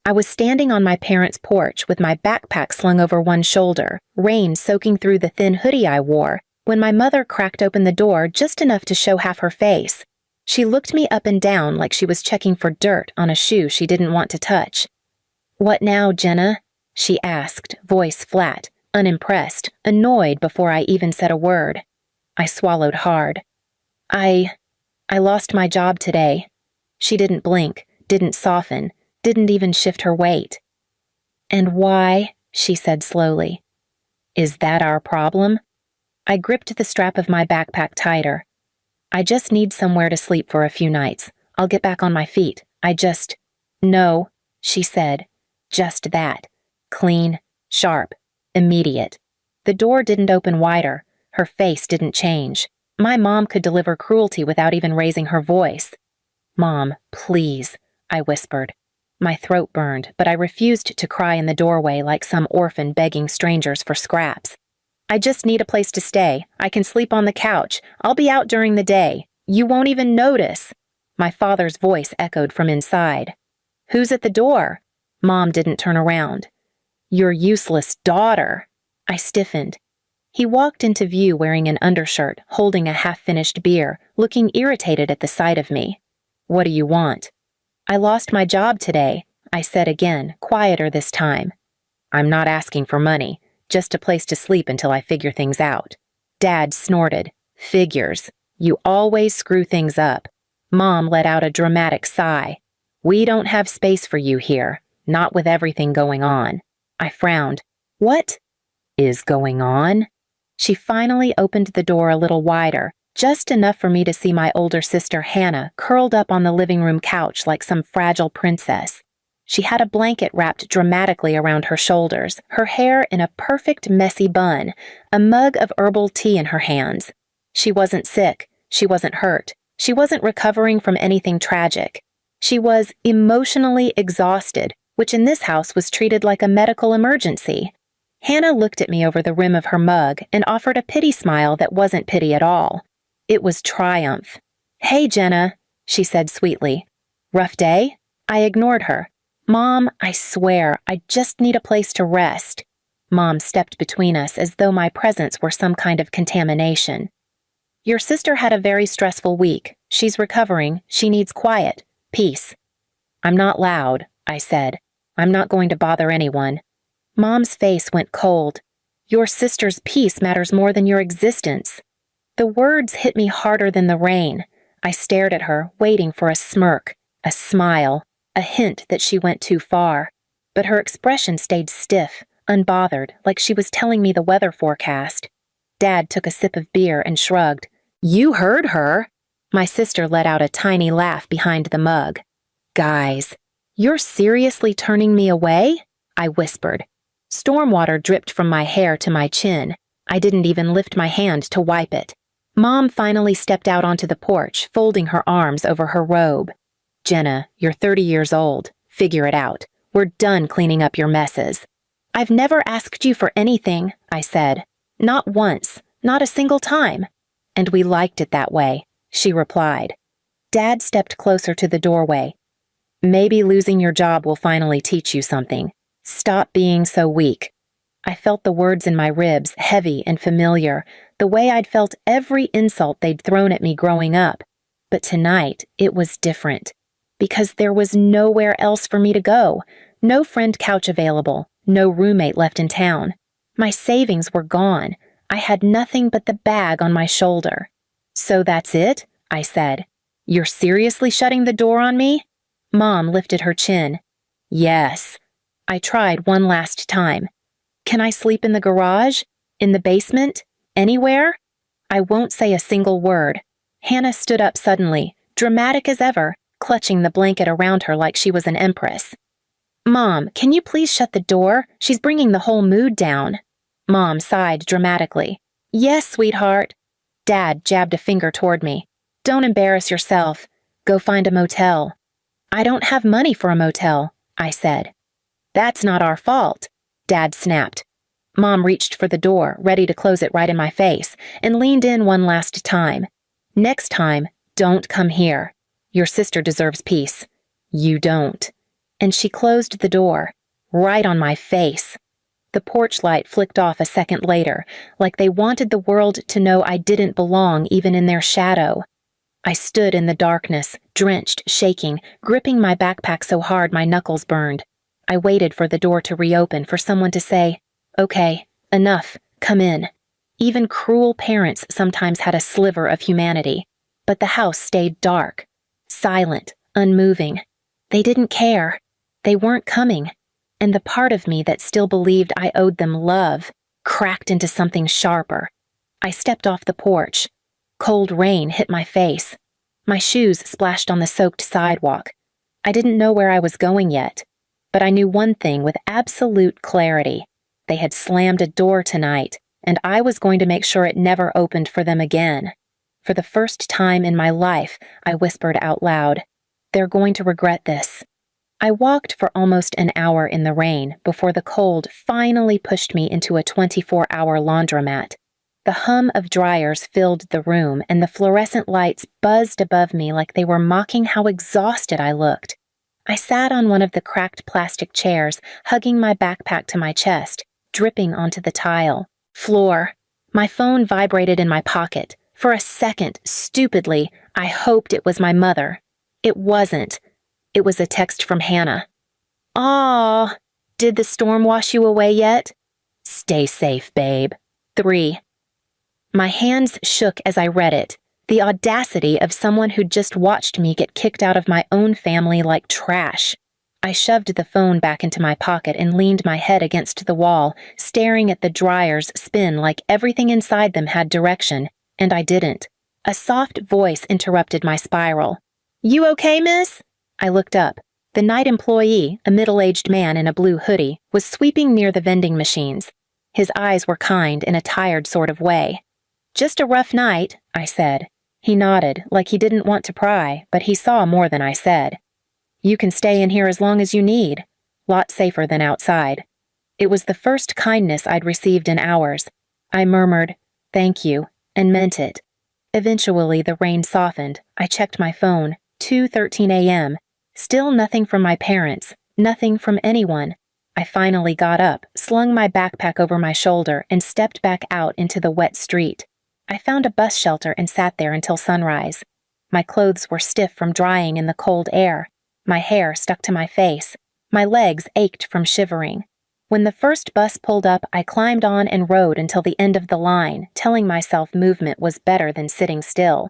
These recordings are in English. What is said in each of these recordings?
I was standing on my parents' porch with my backpack slung over one shoulder, rain soaking through the thin hoodie I wore, when my mother cracked open the door just enough to show half her face. She looked me up and down like she was checking for dirt on a shoe she didn't want to touch. "What now, Jenna?" she asked, voice flat, unimpressed, annoyed before I even said a word. I swallowed hard. I lost my job today." She didn't blink, didn't soften, didn't even shift her weight. "And why?" she said slowly. "Is that our problem?" I gripped the strap of my backpack tighter. "I just need somewhere to sleep for a few nights. I'll get back on my feet. No," she said. Just that. Clean, sharp, immediate. The door didn't open wider. Her face didn't change. My mom could deliver cruelty without even raising her voice. "Mom, please," I whispered. My throat burned, but I refused to cry in the doorway like some orphan begging strangers for scraps. "I just need a place to stay. I can sleep on the couch. I'll be out during the day. You won't even notice." My father's voice echoed from inside. "Who's at the door?" Mom didn't turn around. "Your useless daughter." I stiffened. He walked into view wearing an undershirt, holding a half-finished beer, looking irritated at the sight of me. "What do you want?" "I lost my job today," I said again, quieter this time. "I'm not asking for money, just a place to sleep until I figure things out." Dad snorted. "Figures. You always screw things up." Mom let out a dramatic sigh. "We don't have space for you here, not with everything going on." I frowned. "What is going on?" She finally opened the door a little wider, just enough for me to see my older sister Hannah curled up on the living room couch like some fragile princess. She had a blanket wrapped dramatically around her shoulders, her hair in a perfect messy bun, a mug of herbal tea in her hands. She wasn't sick. She wasn't hurt. She wasn't recovering from anything tragic. She was emotionally exhausted, which in this house was treated like a medical emergency. Hannah looked at me over the rim of her mug and offered a pity smile that wasn't pity at all. It was triumph. "Hey, Jenna," she said sweetly. "Rough day?" I ignored her. "Mom, I swear, I just need a place to rest." Mom stepped between us as though my presence were some kind of contamination. "Your sister had a very stressful week. She's recovering. She needs quiet. Peace." "I'm not loud," I said. "I'm not going to bother anyone." Mom's face went cold. "Your sister's peace matters more than your existence." The words hit me harder than the rain. I stared at her, waiting for a smirk, a smile, a hint that she went too far. But her expression stayed stiff, unbothered, like she was telling me the weather forecast. Dad took a sip of beer and shrugged. "You heard her." My sister let out a tiny laugh behind the mug. "Guys, you're seriously turning me away?" I whispered. Stormwater dripped from my hair to my chin. I didn't even lift my hand to wipe it. Mom finally stepped out onto the porch, folding her arms over her robe. "Jenna, you're 30 years old. Figure it out. We're done cleaning up your messes." "I've never asked you for anything," I said. "Not once. Not a single time." "And we liked it that way," she replied. Dad stepped closer to the doorway. "Maybe losing your job will finally teach you something. Stop being so weak." I felt the words in my ribs, heavy and familiar, the way I'd felt every insult they'd thrown at me growing up. But tonight, it was different. Because there was nowhere else for me to go. No friend couch available. No roommate left in town. My savings were gone. I had nothing but the bag on my shoulder. "So that's it?" I said. "You're seriously shutting the door on me?" Mom lifted her chin. "Yes." I tried one last time. "Can I sleep in the garage? In the basement? Anywhere?" I won't say a single word. Hannah stood up suddenly, dramatic as ever, clutching the blanket around her like she was an empress. "Mom, can you please shut the door? She's bringing the whole mood down." Mom sighed dramatically. "Yes, sweetheart." Dad jabbed a finger toward me. "Don't embarrass yourself. Go find a motel." "I don't have money for a motel," I said. "That's not our fault," Dad snapped. Mom reached for the door, ready to close it right in my face, and leaned in one last time. "Next time, don't come here. Your sister deserves peace. You don't." And she closed the door, right on my face. The porch light flicked off a second later, like they wanted the world to know I didn't belong even in their shadow. I stood in the darkness, drenched, shaking, gripping my backpack so hard my knuckles burned. I waited for the door to reopen, for someone to say, "Okay, enough, come in." Even cruel parents sometimes had a sliver of humanity. But the house stayed dark, silent, unmoving. They didn't care. They weren't coming. And the part of me that still believed I owed them love cracked into something sharper. I stepped off the porch. Cold rain hit my face. My shoes splashed on the soaked sidewalk. I didn't know where I was going yet, but I knew one thing with absolute clarity. They had slammed a door tonight, and I was going to make sure it never opened for them again. For the first time in my life, I whispered out loud, "They're going to regret this." I walked for almost an hour in the rain before the cold finally pushed me into a 24-hour laundromat. The hum of dryers filled the room, and the fluorescent lights buzzed above me like they were mocking how exhausted I looked. I sat on one of the cracked plastic chairs, hugging my backpack to my chest, dripping onto the tile. Floor. My phone vibrated in my pocket. For a second, stupidly, I hoped it was my mother. It wasn't. It was a text from Hannah. "Aw, did the storm wash you away yet? Stay safe, babe. 3. My hands shook as I read it. The audacity of someone who'd just watched me get kicked out of my own family like trash. I shoved the phone back into my pocket and leaned my head against the wall, staring at the dryers spin like everything inside them had direction, and I didn't. A soft voice interrupted my spiral. "You okay, miss?" I looked up. The night employee, a middle-aged man in a blue hoodie, was sweeping near the vending machines. His eyes were kind in a tired sort of way. "Just a rough night," I said. He nodded, like he didn't want to pry, but he saw more than I said. "You can stay in here as long as you need. Lot safer than outside." It was the first kindness I'd received in hours. I murmured, "Thank you," and meant it. Eventually, the rain softened. I checked my phone. 2:13 a.m. Still nothing from my parents. Nothing from anyone. I finally got up, slung my backpack over my shoulder, and stepped back out into the wet street. I found a bus shelter and sat there until sunrise. My clothes were stiff from drying in the cold air. My hair stuck to my face. My legs ached from shivering. When the first bus pulled up, I climbed on and rode until the end of the line, telling myself movement was better than sitting still.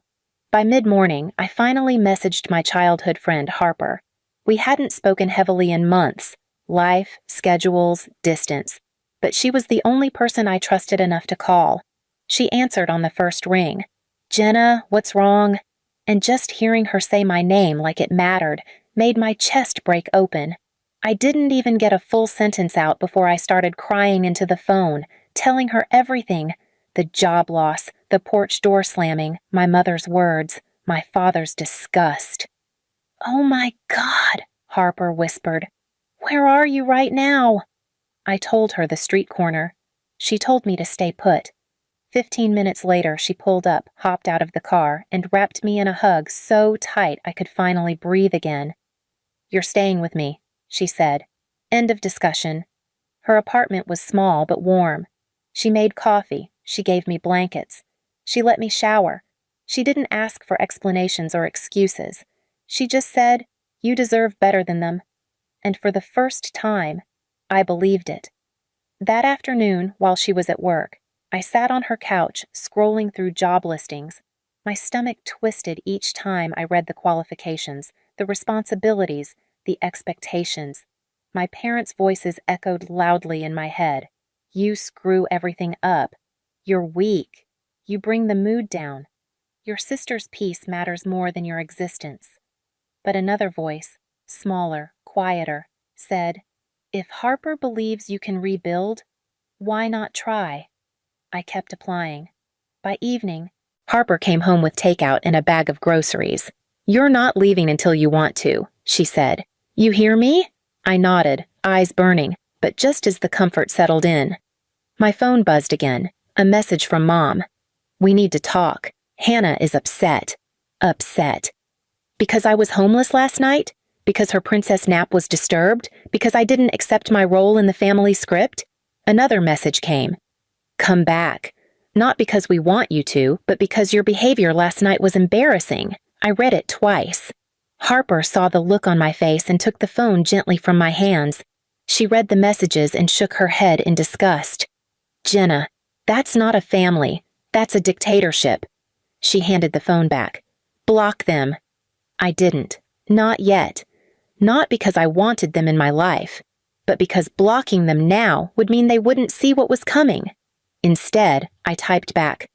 By mid-morning, I finally messaged my childhood friend, Harper. We hadn't spoken heavily in months. Life, schedules, distance. But she was the only person I trusted enough to call. She answered on the first ring. "Jenna, what's wrong?" And just hearing her say my name like it mattered made my chest break open. I didn't even get a full sentence out before I started crying into the phone, telling her everything. The job loss, the porch door slamming, my mother's words, my father's disgust. "Oh my God," Harper whispered. "Where are you right now?" I told her the street corner. She told me to stay put. 15 minutes later, she pulled up, hopped out of the car, and wrapped me in a hug so tight I could finally breathe again. "You're staying with me," she said. End of discussion. Her apartment was small but warm. She made coffee. She gave me blankets. She let me shower. She didn't ask for explanations or excuses. She just said, "You deserve better than them." And for the first time, I believed it. That afternoon, while she was at work, I sat on her couch, scrolling through job listings. My stomach twisted each time I read the qualifications, the responsibilities, the expectations. My parents' voices echoed loudly in my head. "You screw everything up. You're weak. You bring the mood down. Your sister's peace matters more than your existence." But another voice, smaller, quieter, said, "If Harper believes you can rebuild, why not try?" I kept applying. By evening, Harper came home with takeout and a bag of groceries. "You're not leaving until you want to," she said. "You hear me?" I nodded, eyes burning, but just as the comfort settled in. My phone buzzed again, a message from Mom. "We need to talk. Hannah is upset." Upset. Because I was homeless last night? Because her princess nap was disturbed? Because I didn't accept my role in the family script? Another message came. Come back. Not because we want you to, but because your behavior last night was embarrassing. I read it twice. Harper saw the look on my face and took the phone gently from my hands. She read the messages and shook her head in disgust. Jenna, that's not a family. That's a dictatorship. She handed the phone back. Block them. I didn't. Not yet. Not because I wanted them in my life, but because blocking them now would mean they wouldn't see what was coming. Instead, I typed back,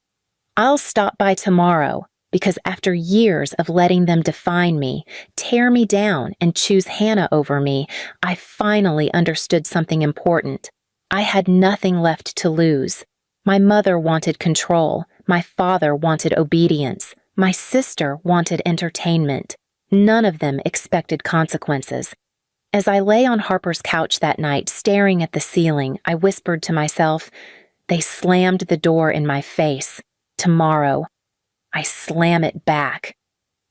I'll stop by tomorrow, because after years of letting them define me, tear me down, and choose Hannah over me, I finally understood something important. I had nothing left to lose. My mother wanted control. My father wanted obedience. My sister wanted entertainment. None of them expected consequences. As I lay on Harper's couch that night, staring at the ceiling, I whispered to myself, they slammed the door in my face. Tomorrow, I slam it back.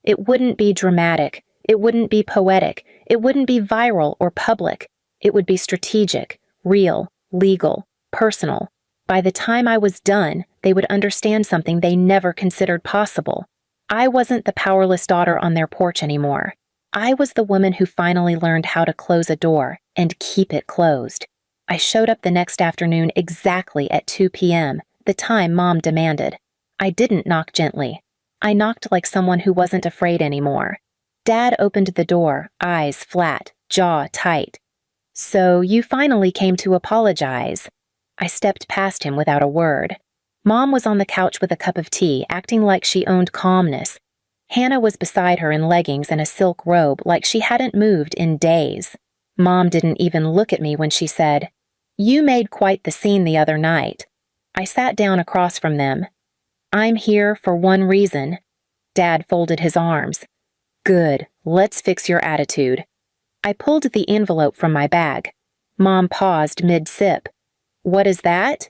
It wouldn't be dramatic. It wouldn't be poetic. It wouldn't be viral or public. It would be strategic, real, legal, personal. By the time I was done, they would understand something they never considered possible. I wasn't the powerless daughter on their porch anymore. I was the woman who finally learned how to close a door and keep it closed. I showed up the next afternoon exactly at 2 p.m., the time Mom demanded. I didn't knock gently. I knocked like someone who wasn't afraid anymore. Dad opened the door, eyes flat, jaw tight. So you finally came to apologize. I stepped past him without a word. Mom was on the couch with a cup of tea, acting like she owned calmness. Hannah was beside her in leggings and a silk robe like she hadn't moved in days. Mom didn't even look at me when she said, You made quite the scene the other night. I sat down across from them. I'm here for one reason. Dad folded his arms. Good, let's fix your attitude. I pulled the envelope from my bag. Mom paused mid-sip. What is that?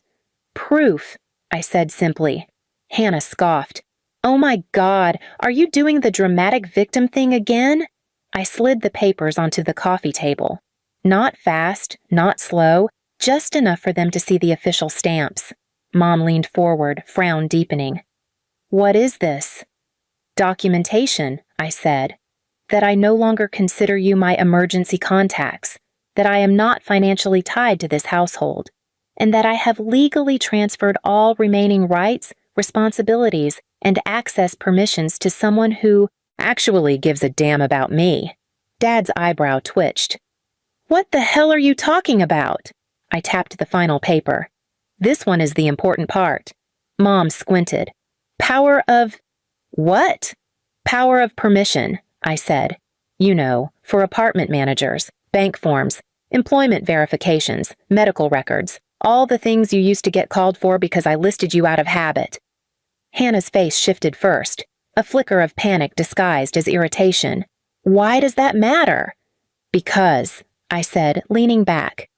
Proof, I said simply. Hannah scoffed. Oh my God, are you doing the dramatic victim thing again? I slid the papers onto the coffee table. Not fast, not slow, just enough for them to see the official stamps. Mom leaned forward, frown deepening. What is this? Documentation, I said. That I no longer consider you my emergency contacts, that I am not financially tied to this household, and that I have legally transferred all remaining rights, responsibilities, and access permissions to someone who actually gives a damn about me. Dad's eyebrow twitched. What the hell are you talking about? I tapped the final paper. This one is the important part. Mom squinted. Power of... What? Power of permission, I said. You know, for apartment managers, bank forms, employment verifications, medical records, all the things you used to get called for because I listed you out of habit. Hannah's face shifted first, a flicker of panic disguised as irritation. Why does that matter? Because, I said, leaning back.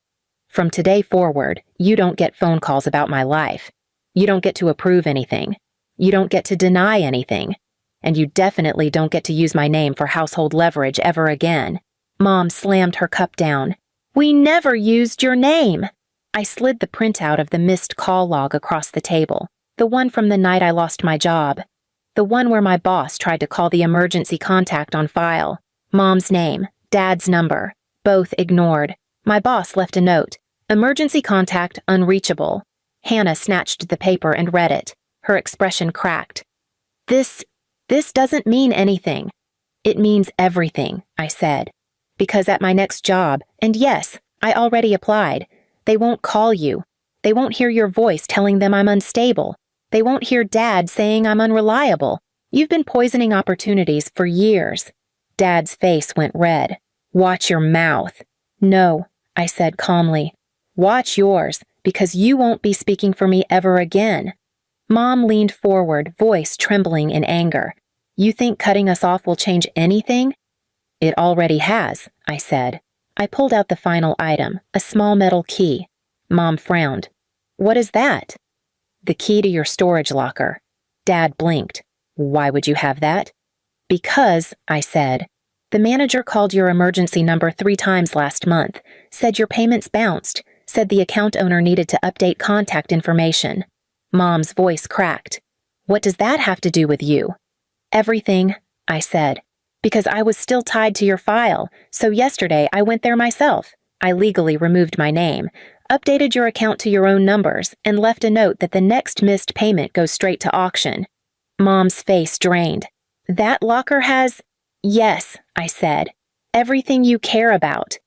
From today forward, you don't get phone calls about my life. You don't get to approve anything. You don't get to deny anything. And you definitely don't get to use my name for household leverage ever again. Mom slammed her cup down. We never used your name. I slid the printout of the missed call log across the table, the one from the night I lost my job, the one where my boss tried to call the emergency contact on file. Mom's name, Dad's number, both ignored. My boss left a note. Emergency contact unreachable. Hannah snatched the paper and read it. Her expression cracked. This doesn't mean anything. It means everything, I said. Because at my next job, and yes, I already applied, they won't call you. They won't hear your voice telling them I'm unstable. They won't hear Dad saying I'm unreliable. You've been poisoning opportunities for years. Dad's face went red. Watch your mouth. No, I said calmly. Watch yours, because you won't be speaking for me ever again. Mom leaned forward, voice trembling in anger. You think cutting us off will change anything? It already has, I said. I pulled out the final item, a small metal key. Mom frowned. What is that? The key to your storage locker. Dad blinked. Why would you have that? Because, I said, The manager called your emergency number 3 times last month, said your payments bounced, said the account owner needed to update contact information. Mom's voice cracked. What does that have to do with you? Everything, I said, because I was still tied to your file, so yesterday I went there myself. I legally removed my name, updated your account to your own numbers, and left a note that the next missed payment goes straight to auction. Mom's face drained. That locker has... Yes, I said. Everything you care about.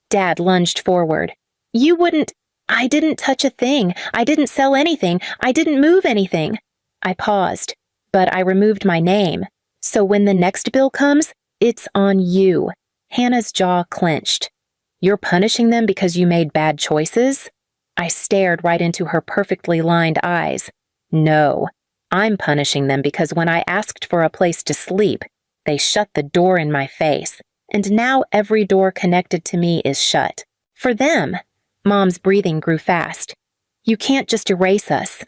Dad lunged forward. You wouldn't... I didn't touch a thing. I didn't sell anything. I didn't move anything. I paused, but I removed my name. So when the next bill comes, it's on you. Hannah's jaw clenched. You're punishing them because you made bad choices? I stared right into her perfectly lined eyes. No, I'm punishing them because when I asked for a place to sleep, they shut the door in my face, and now every door connected to me is shut. For them. Mom's breathing grew fast. You can't just erase us.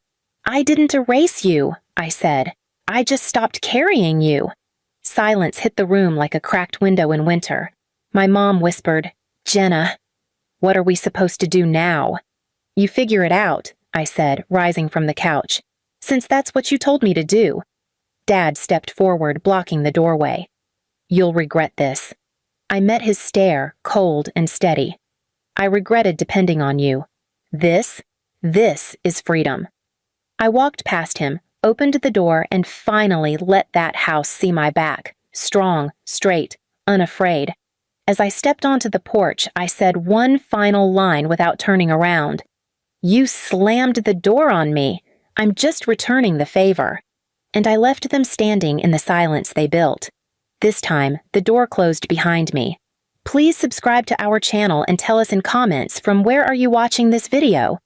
I didn't erase you, I said. I just stopped carrying you. Silence hit the room like a cracked window in winter. My mom whispered, Jenna, what are we supposed to do now? You figure it out, I said, rising from the couch, since that's what you told me to do. Dad stepped forward, blocking the doorway. You'll regret this. I met his stare, cold and steady. I regretted depending on you. This is freedom. I walked past him, opened the door, and finally let that house see my back, strong, straight, unafraid. As I stepped onto the porch, I said one final line without turning around. You slammed the door on me. I'm just returning the favor. And I left them standing in the silence they built. This time, the door closed behind me. Please subscribe to our channel and tell us in comments from where are you watching this video.